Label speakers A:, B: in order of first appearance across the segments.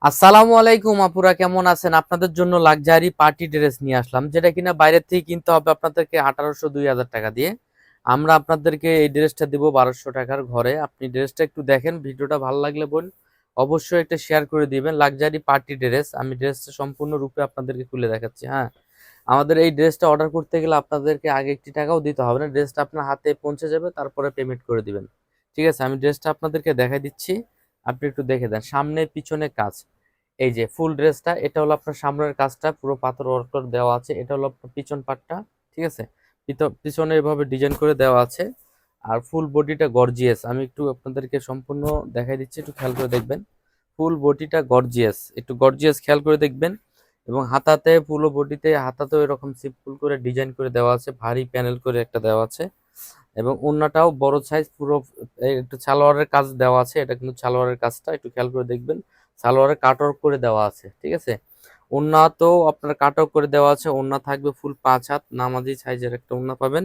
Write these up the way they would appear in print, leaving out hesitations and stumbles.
A: আসসালামু আলাইকুম আপুরা, কেমন আছেন? আপনাদের জন্য লাক্সারি পার্টি ড্রেস নিয়ে আসলাম, যেটা কিনা বাইরের থেকে কিনতে হবে আপনাদেরকে 1800-2000 টাকা দিয়ে। আমরা আপনাদেরকে এই ড্রেসটা দিব 1200 টাকার ঘরে। আপনি ড্রেসটা একটু দেখেন, ভিডিওটা ভালো লাগলে অবশ্যই একটা শেয়ার করে দিবেন। লাক্সারি পার্টি ড্রেস, আমি ড্রেসটা সম্পূর্ণ রূপে আপনাদেরকে খুলে দেখাচ্ছি। হ্যাঁ, আমাদের এই ড্রেসটা অর্ডার করতে গেলে আপনাদেরকে আগে একটি টাকাও দিতে হবে না, ড্রেসটা আপনার হাতে পৌঁছে যাবে, তারপরে পেমেন্ট করে দিবেন। ঠিক আছে, আমি ড্রেসটা আপনাদেরকে দেখাই দিচ্ছি, আপনি একটু দেখে দেন। সামনে পিছনে কাজ, এই যে ফুল ড্রেসটা, এটা হলো আপনার সামনের কাজটা পুরো পাথর ওয়ার্ক করে দেওয়া আছে, এটা হলো আপনার পিছন পাটটা। ঠিক আছে, পিছনে এভাবে ডিজাইন করে দেওয়া আছে। আর ফুল বডিটা গর্জিয়াস, আমি একটু আপনাদেরকে সম্পূর্ণ দেখাই দিচ্ছি, একটু খেয়াল করে দেখবেন। ফুল বডিটা গর্জিয়াস, একটু গর্জিয়াস খেয়াল করে দেখবেন। এবং হাতাতে, পুরো বডিতে হাতাতেও এরকম সিম্পল করে ডিজাইন করে দেওয়া আছে, ভারী প্যানেল করে একটা দেওয়া আছে। এবং ওড়নাটাও বড় সাইজ, পুরো একটু সালোয়ারের কাজ দেওয়া আছে, এটা কিন্তু সালোয়ারের কাজটা একটু খেয়াল করে দেখবেন। সালোয়ারের কাটওয়ার্ক করে দেওয়া আছে, ঠিক আছে। ওড়না তো আপনার কাটওয়ার্ক করে দেওয়া আছে, ওড়না থাকবে ফুল 5 হাত নামাজি সাইজের একটা ওড়না পাবেন।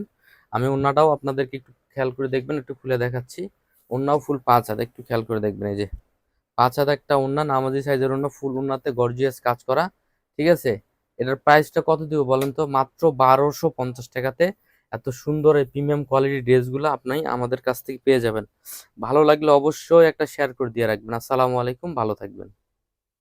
A: আমি ওড়নাটাও আপনাদেরকে একটু খেয়াল করে দেখবেন, একটু খুলে দেখাচ্ছি। ওড়নাও ফুল 5 হাত, একটু খেয়াল করে দেখবেন। এই যে 5 হাত একটা ওড়না, নামাজি সাইজের ওড়না, ফুল ওড়নাতে গর্জিয়াস কাজ করা। ঠিক আছে, এটার প্রাইসটা কত দিব বলেন তো? মাত্র 1250 টাকাতে এত সুন্দর এই প্রিমিয়াম কোয়ালিটির ড্রেসগুলো আপনি আমাদের কাছ থেকে পেয়ে যাবেন। ভালো লাগলে অবশ্যই একটা শেয়ার করে দিয়ে রাখবেন। আসসালামু আলাইকুম, ভালো থাকবেন।